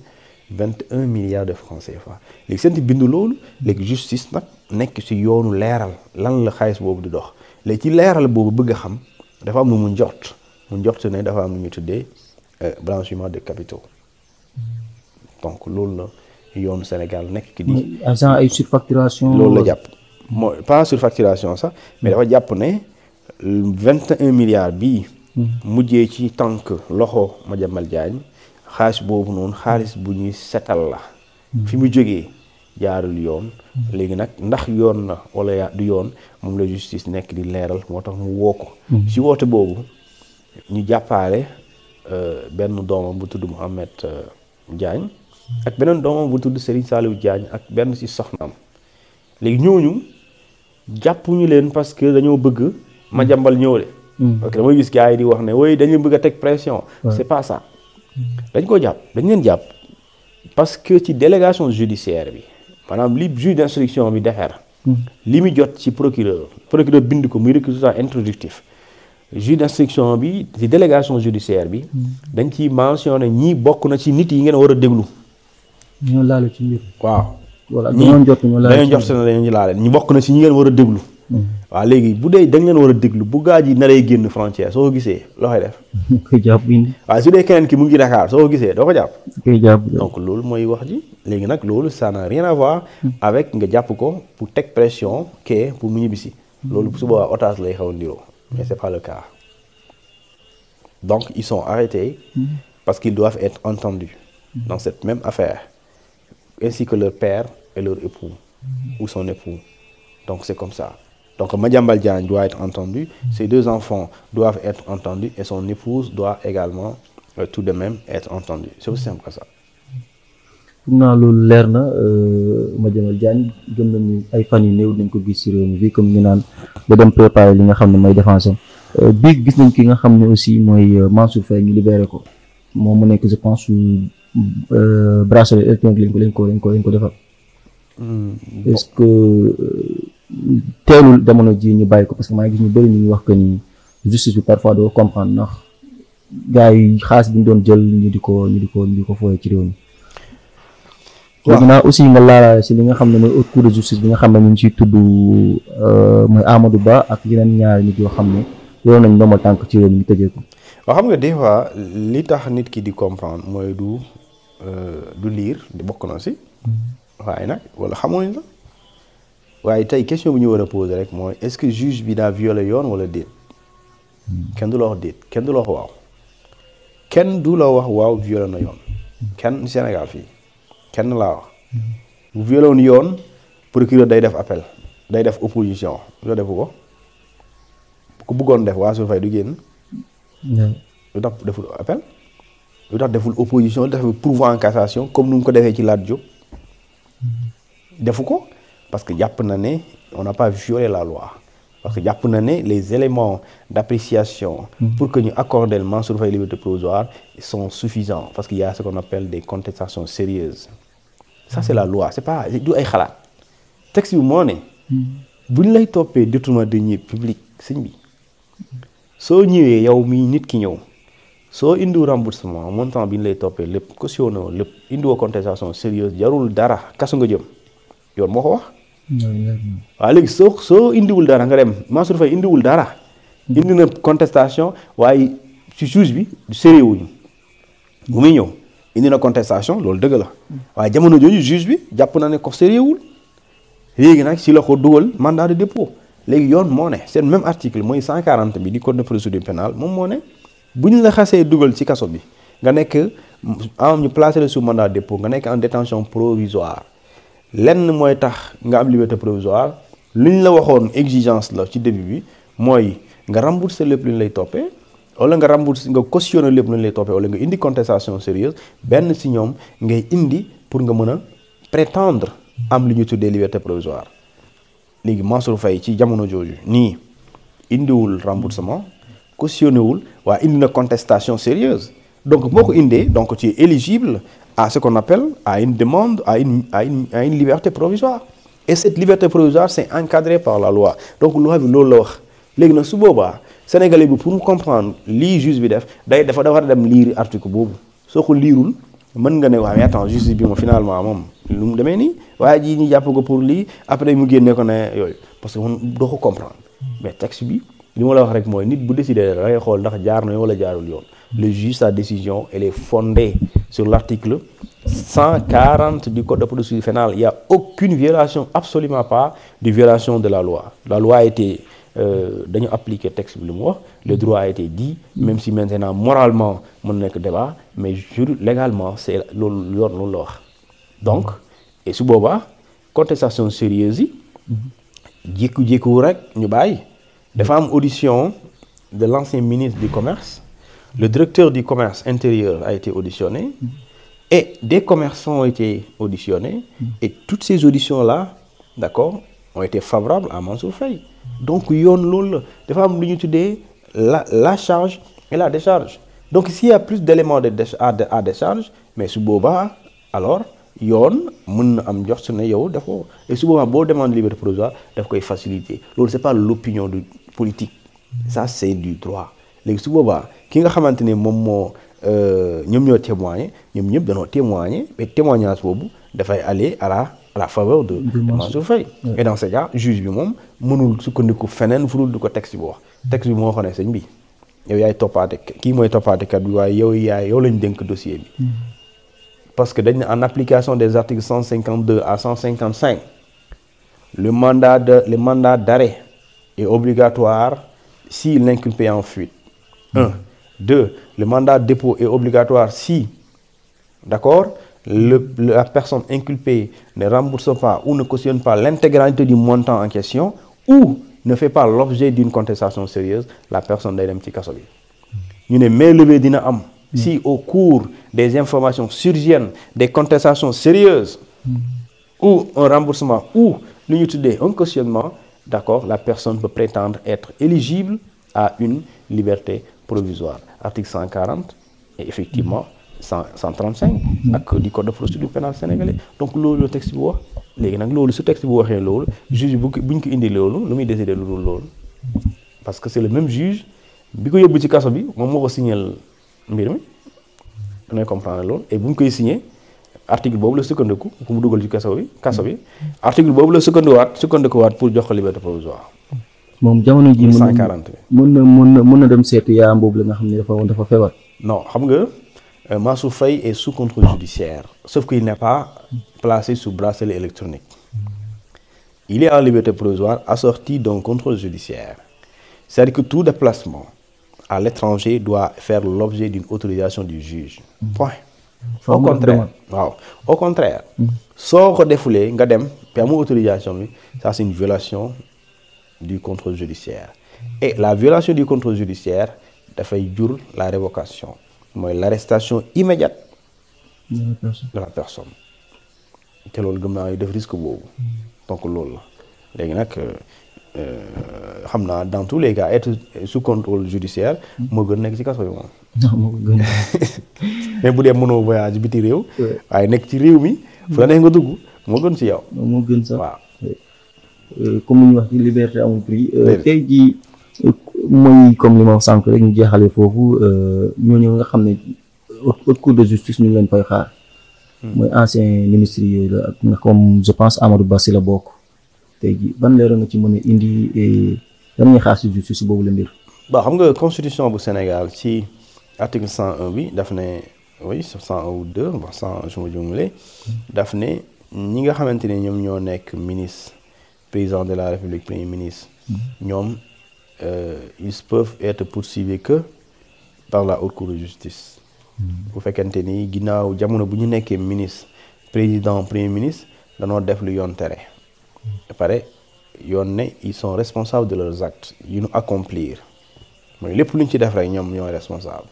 21 milliards de francs CFA léegi seen bindu loolu léegi justice nag nekk ci yoonu leeral lan la xaalis boobu di dox léegi ci leeral boobu bëgg a xam dafa am lu mu njort ne dafa am lu ñu tuddee blanchiment de capitaux donc loolu la yoonu Sénégal nekk ki di agent ay surfacturation loolu la jàpp mooy pas surfacturation sax mais dafa jàpp ne 21 milliards bii mujjee ci tànk loxo Madiambal Diagne xaalis boobu noonu xaalis bu ñuy setal la fi mu jógee jaarul yoon léegi nag ndax yoon na wala du yoon moom la justice nekk di leeral moo tax mu woo ko ci woote boobu ñu jàppaale benn doomam bu tudd Mohamed Diagne ak beneen doomam bu tudd Serigne Saliou Diagne ak benn ci soxnaam léegi ñooñu jàppuñu leen parce que dañoo bëgg Madiambal ñëw de parce que damay gis gars yi di wax ne woy dañu bëgg a teg pression c'est pas ça dañ ko jàpp dañ leen jàpp parce que ci délégation judiciaire bi maanaam li juge d'instruction bi defar li mu jot ci procureur bind ko muy réquisitoire introductif juge d'instruction bi ci délégation judiciaire bi dañ ci mentionné ñii bokk na ci nit yi ngeen war a déglu ñoo laale ci mbir waaw voilà dañoo jot dañoo laale ñu bokk na ci ñi ngeen war a déglu waaw léegi bu dee dañ leen war a déglu bu gaa ji naree génn frontière soo ko gisee loo koy def koy jàpp indi waaw su dee keneen ki mu ngi Dakar soo ko gisee doo ko jàpp koy jàpp donc loolu mooy wax ji léegi nag loolu ça n'a rien à voir avec nga jàpp ko pour teg pression kee pour mu ñibbisi loolu su boobaa otage lay xaw a ndiroo mais c'est pas le cas donc ils sont arrêtés parce qu'ils doivent être entendus dans cette même affaire ainsi que leur père et leur époux ou son époux Donc c'est comme ça. Donc Madiambal Diagne doit être entendu, ses 2 enfants doivent être entendus et son épouse doit également tout de même être entendue. C'est aussi simple que ça. foog naa loolu leer na Madiambal Diagne gëm nañu ay fan yu néew dañ ko gis ci réew mi bi comme ñu naan ba dem préparer li nga xam ne mooy défense bii gis nañ ki nga xam ne aussi mooy Mansour Faye ñu libéré ko moom mu nekk je pense su bracelet électronique lañ ko defal. Est-ce que teelul jamono ji ñu bàyyi ko parce que maa ngi gis ñu bëri ñu wax que ni justice bi parfois doo comprendre ndax gars yi xaalis bi ñu doon jël ñu di ko fooyee ci réew mi. léegi naa aussi nga laalaale si li nga xam ne mooy haute cour de justice bi nga xam ne ñu ngi ciy tudd mooy Amadou Ba ak yeneen ñaari nit yoo xam ne yoroon nañ ndombal tànk ci réew mi ñu tëjee ko. waaw xam nga des fois li tax nit ki di comprendre mooy du lire di bokk na si. waaye nag wala xamuñ la waaye tey question bu ñu war a poser rek mooy est-ce que juge bi daa violé yoon wala déet. kenn du la wax déet kenn du la wax waaw. kenn du la wax waaw violé na yoon. kenn Sénégal fii. kenn laa wax bu violé woon yoon procureur day def appel day def opposition lu defu ko bu ko bëggoon def waa Mansour Faye du génn lu tax deful appel lu tax deful opposition lu tax deful pourvoi en cassation comme nu mu ko defee ci Lat Diop defu ko parce que jàpp na ne on n'a pas violé la loi parce que jàpp na ne les éléments d'appréciation pour que ñu accorder Mansour Faye liberté provisoire sont suffisants parce qu'il y a ce qu'on appelle des contestations sérieuses ça c'est la loi c'est pas du ay xalaat texte bi moo ne bu ñu lay toppee détournement de deniers publics sëñ bi soo ñëwee yow mi nit ki ñëw soo indiw remboursement montant bi ñu lay toppee lépp cautionné woo lépp indiwoo contestation sérieuse jarul dara kasu nga jëm yoon moo ko wax waaw léegi soo indiwul dara nga dem Mansour Faye indiwul dara indi na contestation waaye ci juge bi du sérieux wuñu bu muy ñëw indi na contestation loolu dëgg la waaye jamono jooju juge bi jàpp na ne ko sérieux wul léegi nag si la ko dugal mandat de dépôt léegi yoon moo ne seen même article mooy 140 bi di code de procédure pénale moom moo ne bu ñu la xasee dugal ci kaso bi nga nekk am ñu placé la sous mandat de dépôt nga nekk en détention provisoire lenn mooy tax nga am liberté provisoire li ñu la waxoon exigence la ci début bi mooy nga rembourser lépp lu ñu lay toppee wala nga rembourser nga cautionner lépp lu ñu lay toppee wala nga indi contestation sérieuse benn si ñoom ngay indi pour nga mën a prétendre am li ñu tuddee liberté provisoire léegi Mansour Faye ci jamono jooju nii indiwul remboursement cautionné wul waaye indi na contestation sérieuse donc boo ko indee donc tu es éligible à ce qu'on appelle à une demande à une liberté provisoire et cette liberté provisoire c'est encadré par la loi donc loi bi loolu la wax léegi nag su boobaa sénégalais bi pour mu comprendre lii juge bi def dafa war a dem lire article boobu soo ko liirul mën nga ne waaye attends justice bi moom finalement moom lu mu demee nii waaye ji ñu jàpp ko pour lii après mu génne ko ne yooyu parce que moom doo ko comprendre mais texte bi li ma la wax rek mooy nit bu décidé da ngay xool ndax jaar na wala jaarul yoon le juge sa décision elle est fondée sur l'article 140 du code de procédure pénale il y a aucune violation absolument pas de violation de la loi a été dañu appliquer texte bi lu mu wax le droit a été dit même si maintenant moralement mën nekk débat mais légalement c'est loolu yoon loolu la wax donc et su boobaa contestation sérieuse yi jékku-jékku rek ñu bàyyi dafa am audition de l'ancien ministre du commerce le directeur du commerce intérieur a été auditionné et des commerçants ont été auditionnés et toutes ces auditions là d'accord ont été favorables à Mansour Faye donc yoon loolu la dafa am lu ñu tuddee la charge et la décharge donc s'il y a plus d'éléments à décharge mais su boobaa alors yoon mën na am jox su ne yow dafa et su boobaa boo demande liberté provisoire daf koy faciliter loolu c'est pas l'opinion du politique ça c'est du droit léegi su boobaa ki nga xamante ne moom moo ñoom ñoo témoigner ñoom ñëpp dañoo témoigner mais témoignage boobu dafay aller à la faveur de Mansour Faye et dans ce cas juge bi moom mënul sukkandiku feneen furul du ko texte bi wax texte bi moo xam ne sëñ bi yow yaay toppaate kii mooy toppaatekat bi waaye yow lañ dénk dossier bi parce que dañ ne en application des articles 152 à 155 le mandat d'arrêt est obligatoire si l'inculpé est en fuite 1. 2. Le mandat de dépôt est obligatoire si, d'accord, la personne inculpée ne rembourse pas ou ne cautionne pas l'intégralité du montant en question ou ne fait pas l'objet d'une contestation sérieuse, la personne day dem ci kaso bi. ñu ne mainlevée dina am si au cours des informations surviennent des contestations sérieuses ou un remboursement ou lu ñu tuddee un cautionnement, d'accord, la personne peut prétendre être éligible à une liberté provisoire. Article 140 et effectivement 135 ak du code de procédure pénale sénégalais. Donc loolu le texte bi wax léegi nag loolu su texte bi waxee loolu juge bu ñu ko indi loolu lu muy décider lu dul loolu parce que c'est le même juge bi ko yóbbu ci kaso bi moom moo ko signal mbir mi damay comprendre loolu et bu ñu koy signé article boobu la sukkandiku ku mu dugal ci kaso bi article boobu la sukkandikuwaat pour jox ko liberté provisoire. moom jamono ji 140 mën na dem seetu yaa boobu la nga xam ne dafa feebar. non xam nga Mansour Faye est sous contrôle judiciaire sauf qu'il n'est pas placé sous bracelet électronique. Il est en liberté provisoire assorti d'un contrôle judiciaire. C'est-à-dire que tout déplacement à l'étranger doit faire l'objet d'une autorisation du juge. Point. Au contraire soo ko defulee nga dem te amoo autorisation bi ça c'est une violation du contrôle judiciaire et la violation du contrôle judiciaire dafay jur la révocation mooy l'arrestation immédiate de la personne te loolu gëm naa def risque boobu donc loolu la léegi nag xam naa dans tous les cas être sous contrôle judiciaire moo gën nekk ci kaso bi moom. moo gën mais bu dee mënoo voyage biti réew. waaye nekk ci réew mi. fu la neex nga dugg moo gën ci yow. moo gën sax waaw. comme ni ñu wax ci liberté amul prix. tey jii mooy comme li ma wax sànq rek ñu jeexalee foofu ñooñu nga xam ne haute cour de justice ñu ngi leen fay xaar. mooy ancien ministre yooyu la nga comme je pense Amadou Ba si la bokk. tey jii ban leeral nga ci mën a indi lan ñuy xaar si justice boobu la mbir. bon xam nga constitution bu Sénégal ci article 101 bi daf ne oui 101 ou 2 bon 100 je me jumlee daf ne ñi nga xamante ne ñoom ñoo nekk ministre président de la République premier ministre ñoom ils peuvent être poursuivis que par la haute cour de justice. bu fekkente ni ginnaaw jamono bu ñu nekkee ministre président premier ministre danoo def lu yoon tere. ba pare yoon ne ils sont responsables de leurs actes yu ñu accomplir mooy lépp lu ñu ci def rek ñoom ñooy responsable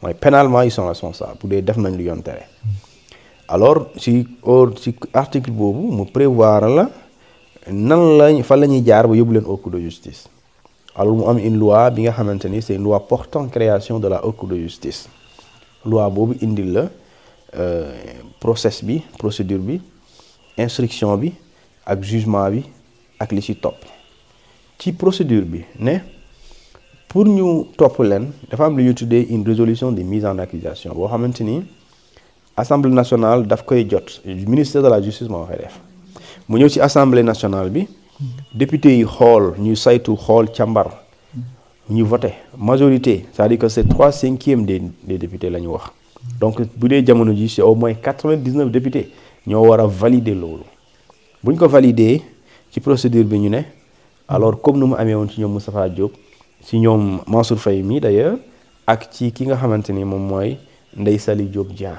mooy pénalement ils sont responsables bu dee def nañ lu yoon tere. alors ci article boobu mu prévoir la nan lañ fa la ñuy jaar ba yóbbu leen haute cour de justice. alors mu am une loi bi nga xamante ni c'est une loi portant création de la haute cour de justice loi boobu indil la process bi procédure bi instruction bi ak jugement bi ak li ci topp ci procédure bi ne pour ñu topp leen dafa am lu ñu tuddee une résolution de mise en accusation boo xamante ni assemblée nationale daf koy jot ministère de la justice moo koy def mu ñëw ci assemblée nationale bi député yi xool ñu saytu xool càmbar ñu voté majorité c'est-à-dire que c'est 3/5 des députés la ñu wax donc bu dee jamono ji c'est au moins 99 députés ñoo war a valider loolu bu ñu ko valider ci procédure bi ñu ne alors comme nu mu amee woon ci ñoom Moustapha Diop ci ñoom Mansour Faye mi d'ailleurs ak ci ki nga xamante ni moom mooy Ndeye Saly Diop Dia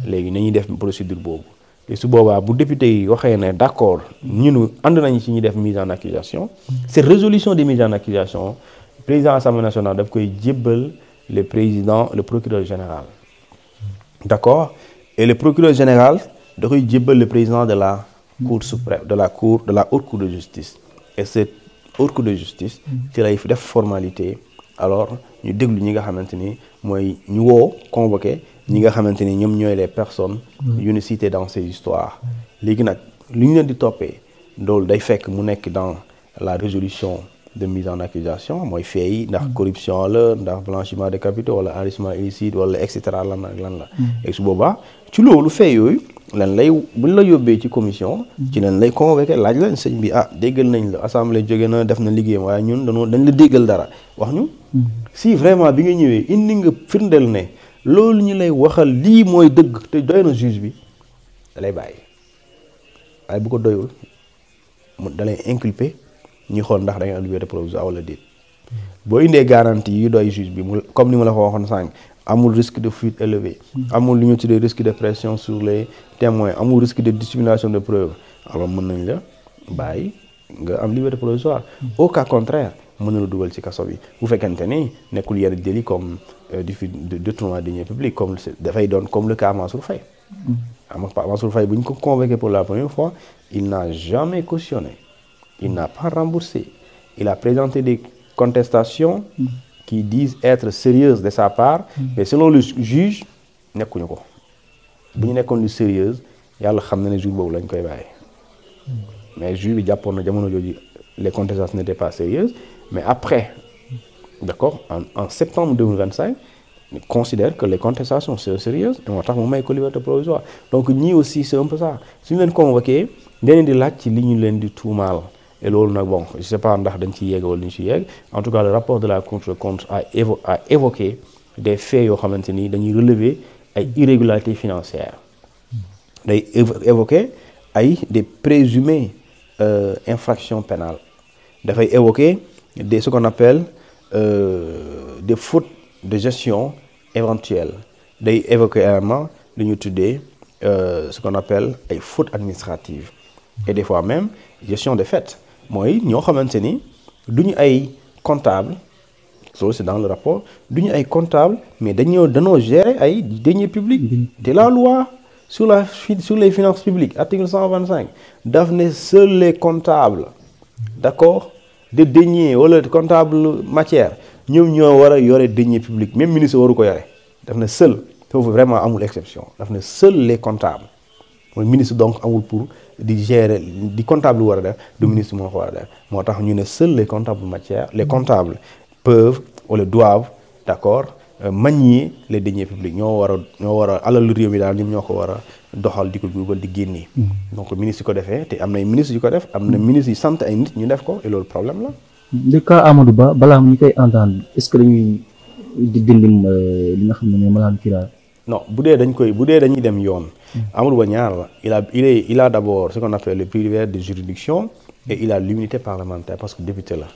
léegi nañuy def procédure boobu te su boobaa bu député yi waxee ne d'accord ñunu ànd nañu ci ñuy def mise en accusation cette résolution de mise en accusation président assemblée nationale daf koy jébbal le procureur général d'accord et le procureur général da koy jébbal le président de la cour suprême de la haute cour de justice et cette haute cour de justice ci lay def formalité alors ñu déglu ñi nga xamante ni mooy ñu woo convoqué ñi nga xamante ni ñoom ñooy les personnes yu ñu cité dans ces histoires léegi nag li ñu leen di toppee loolu day fekk mu nekk dans la résolution de mise en accusation mooy fee yi ndax corruption la ndax blanchiment de capitaux wala enrichissement illicite wala et cetera lan ak lan la et su boobaa ci loolu fee yooyu lan lay buñ la yóbbee ci commission ci lan lay convoqué laaj la sëñ bi déggal nañ la assemblée jóge na def na liggéeyam waaye ñun dañ la déggal dara wax ñu si vraiment bi nga ñëwee indi nga firndeel ne loolu ñu lay waxal lii mooy dëgg te doy na juge bi da lay bàyyi waaye bu ko doyul mu da lay inculpé ñuy xool ndax da ngay am liberté provisoire wala déet boo indee garantie yu doy juge bi mu comme ni ma la ko waxoon sànq amul risque de fuite élevé, amul lu ñu tuddee risque de pression sur les témoins, amul risque de dissimulation de preuves, alors mën nañ la bàyyi nga am liberté provisoire. Au cas contraire mën na la dugal ci kaso bi bu fekkente ni nekkul yenn délit comme détournement de deniers publics comme dafay doon comme le cas Mansour Faye. Mansour Faye bu ñu ko convoqué pour la première fois il n'a jamais cautionné, il n'a pas remboursé, il a présenté des contestations qui disent être sérieuses de sa part, mais selon le juge nekkuñu ko. Bu ñu nekkoon lu sérieuse yàlla xam na ne jour boobu lañ koy bàyyi, mais juge bi jàppoon na jamono jooju les contestations n'étaient pas sérieuses, mais après d'accord en septembre 2025 il considère que les contestations sont sérieuses et moo tax mu may ko liberté provisoire. Donc ñii aussi c'est un peu ça, suñu leen convoqué dañ di laaj ci li ñu leen di tuumaal. Et loolu nag bon je sais pas ndax dañ ci yegg wala ñu ci yegg, en tout cas le rapport de la Cour des comptes a évoqué des faits yoo xamante ni dañuy relever ay irrégularités financières, day évoquer ay des présumées infractions pénales, dafay évoquer des ce qu'on appelle des fautes de gestion éventuelles, day évoquer également lu ñu tuddee ce qu'on appelle ay fautes administratives et des fois même gestion des faits. Mooy ñoo xamante ni duñu ay comptable, loolu c'est dans le rapport, duñu ay comptable mais dañoo gérer ay deniers publics. De la loi sur les finances publiques article 125 daf ne seuls les comptables d'accord de deniers wala comptable matière ñoom ñoo war a yore deniers publics, même ministre waru ko yore. Daf ne seul, foofu vraiment amul exception, daf ne seuls les comptables. mooy ministre donc amul pour di gérer di comptable war a def du ministre moo ko war a def. Moo tax ñu ne seuls les comptables matières, les comptables peuvent wala doivent d'accord manier les deniers publics, ñoo war a alal réew mi daal ñoom ñoo ko war a doxal di ko dugal di génne. Donc ministre yi ko defee te am na ministre yu ko def, am na ministre yi sant ay nit ñu def ko et loolu problème la. le cas Amadou Ba balaa ñu koy entendre est-ce que dañuy di dindim li nga xam ne mooy maanaam kiraay. Non bu dee dañuy dem yoon. Amadou Ba ñaar la il a d'abord ce qu'on appelle le privilège de juridiction et il a l'immunité parlementaire parce que député la.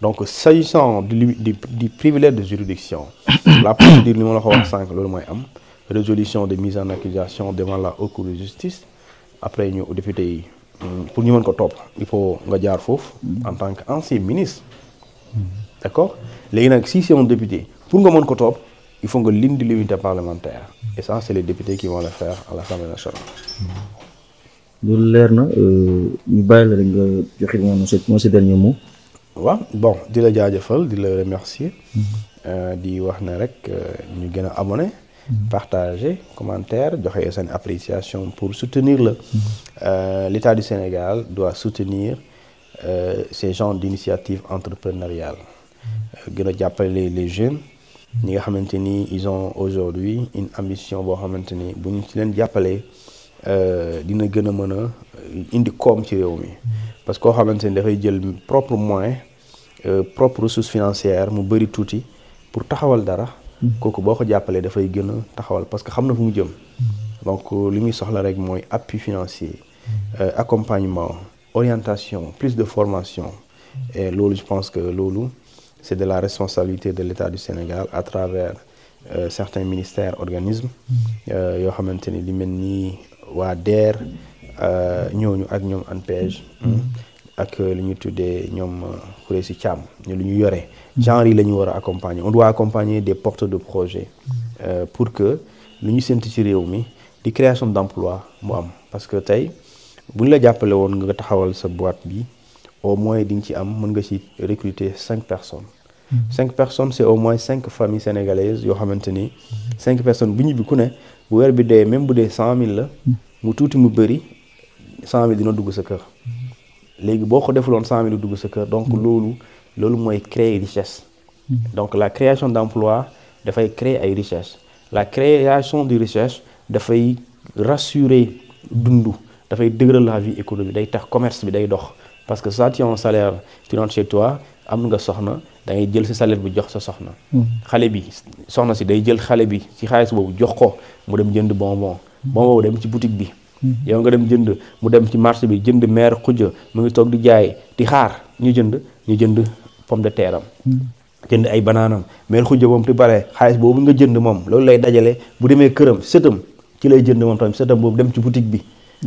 Donc s'agissant du privilège de juridiction la procédure li ma la ko wax sànq loolu mooy am résolution de mise en accusation devant la haute cour de justice après ñu député yi pour ñu mën ko topp il faut nga jaar foofu en tant qu'ancien ministre, d'accord. Léegi nag si c'est un député pour nga mën ko topp il faut nga lim di l'immunité parlementaire et ça c'est les députés qui vont le faire à l'Assemblée nationale. loolu leer na ñu bàyyi la rek nga joxe mooy sa dernier mot. waaw bon di la jaajëfal di la remercier di wax ne rek ñu gën a abonné partager commentaire joxe seen appréciation pour soutenir l'État du Sénégal doit soutenir ces genres d'initiatives entrepreneuriales gën a jàppale les jeunes ñi nga xamante ni ils ont aujourd'hui une ambition boo xamante ni bu ñu ci leen jàppalee dina gën a mën a indi koom ci réew mi parce que koo xamante ni dafay jël propre moyen propre ressource financière mu bëri tuuti pour taxawal dara kooku boo ko jàppalee dafay gën a taxawal parce que xam na fu mu jëm. Donc li muy soxla rek mooy appui financier accompagnement orientation plus de formation et loolu je pense que loolu c'est de la responsabilité de l'État du Sénégal à travers certains ministères organismes yoo xamante ni li mel ni waa DER ñooñu ak ñoom ANPEJ ak li ñu tuddee ñoom Khoureyssi Thiam ñu lu ñu yore genre yi la ñu war a accompagner on doit accompagner des porteurs de projets pour que lu ñu séntu ci réew mi di création d'emploi mu am parce que tey bu ñu la jàppale woon nga taxawal sa boîte bi au moins di nga ci am mën nga ci recruter 5 personnes. 5 personnes c'est au moins 5 familles sénégalaises yoo xamante ni 5 personnes bu ñibbi ku ne bu weer bi dee même bu dee 100 000 la mu tuuti mu bëri 100 000 dina dugg sa kër. Léegi boo ko defuloon 100 000 dugg sa kër donc loolu mooy créer richesse. Donc la création d'emploi dafay créer ay richesse la création de richesse dafay rassurer dundu dafay dëgëral la vie économique day tax commerce bi day dox parce que ça tu as un salaire tu rentres chez toi am nga soxna da ngay jël sa salaire bi jox sa soxna. xale bi soxna si day jël xale bi ci xaalis boobu jox ko mu dem jënd bonbon boobu dem ci boutique bi. yow nga dem jënd mu dem ci marché bi jënd mère xuja mu ngi toog di jaay di xaar ñu jënd pomme de terre am jënd ay banaanam mère Khoudia moom ti bare xaalis boobu nga jënd moom loolu lay dajale bu demee këram sëtam ci lay jënd moom tamit sëtam boobu dem ci boutique bi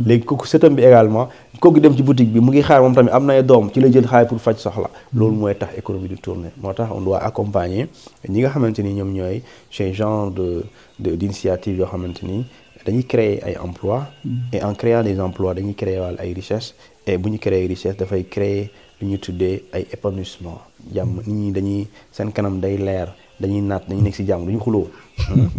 léegi kooku sëtam bi également kooku dem ci boutique bi mu ngi xaar moom tamit am na ay doom ci lay jël xaalis pour faj soxla loolu mooy tax économie di tourner moo tax on doit accompagner ñi nga xamante ni ñoom ñooy ce genre d'initiative yoo xamante ni dañuy créer ay emplois et en créant des emplois dañuy créer wàll ay richesses et bu ñu créer richesse dafay créer lu ñuy tuddee ay épanouissement jàmm nit ñi dañuy seen kanam day leer dañuy naat dañuy nekk ci jàmm duñu xuloo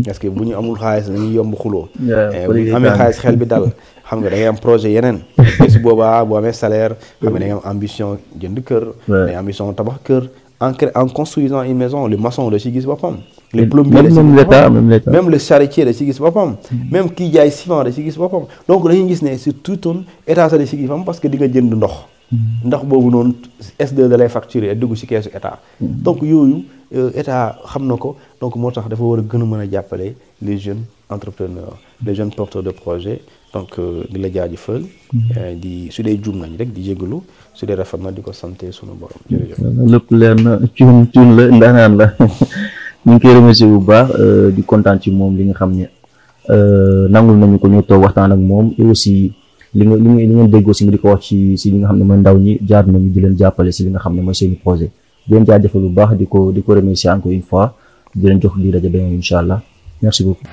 parce que bu ñu amul xaalis dañuy yomb xuloo bu ñu amee xaalis xel bi dal xam nga da ngay am projet yeneen su boobaa boo amee salaire xam nga da ngay am ambition jënd kër da ngay ambition tabax kër en construisant une maison le maçon da ci gis boppam les plombiers même le charretier da ci gis boppam même kii jaay ciment da ci gis boppam donc dañuy gis ne sur tout un état sa da ci gis boppam parce que di nga jënd ndox boobu noonu S2 da lay facturer dugg ci keesu état donc yooyu état xam na ko donc moo tax dafa war a gën a mën a jàppale les jeunes entrepreneurs les jeunes porteurs de projet donc di la jaajëfal di su dee juum nañ rek di jégalu su dee rafet na di ko santé sunu borom jërëjëf lépp leer na cuun la ndaanaan la ñu ngi koy remercier bu baax di kontaan ci moom li nga xam ne nangul nañu ko ñu toog waxtaan ak moom et aussi li ngeen déggoo si nga di ko wax ci li nga xam ne mooy ndaw ñi jaar nañu di leen jàppale si li nga xam ne mooy seeni projet di leen jaajëfal bu baax di ko remercier encore une fois di leen jox di rajo beneen incha allah merci beaucoup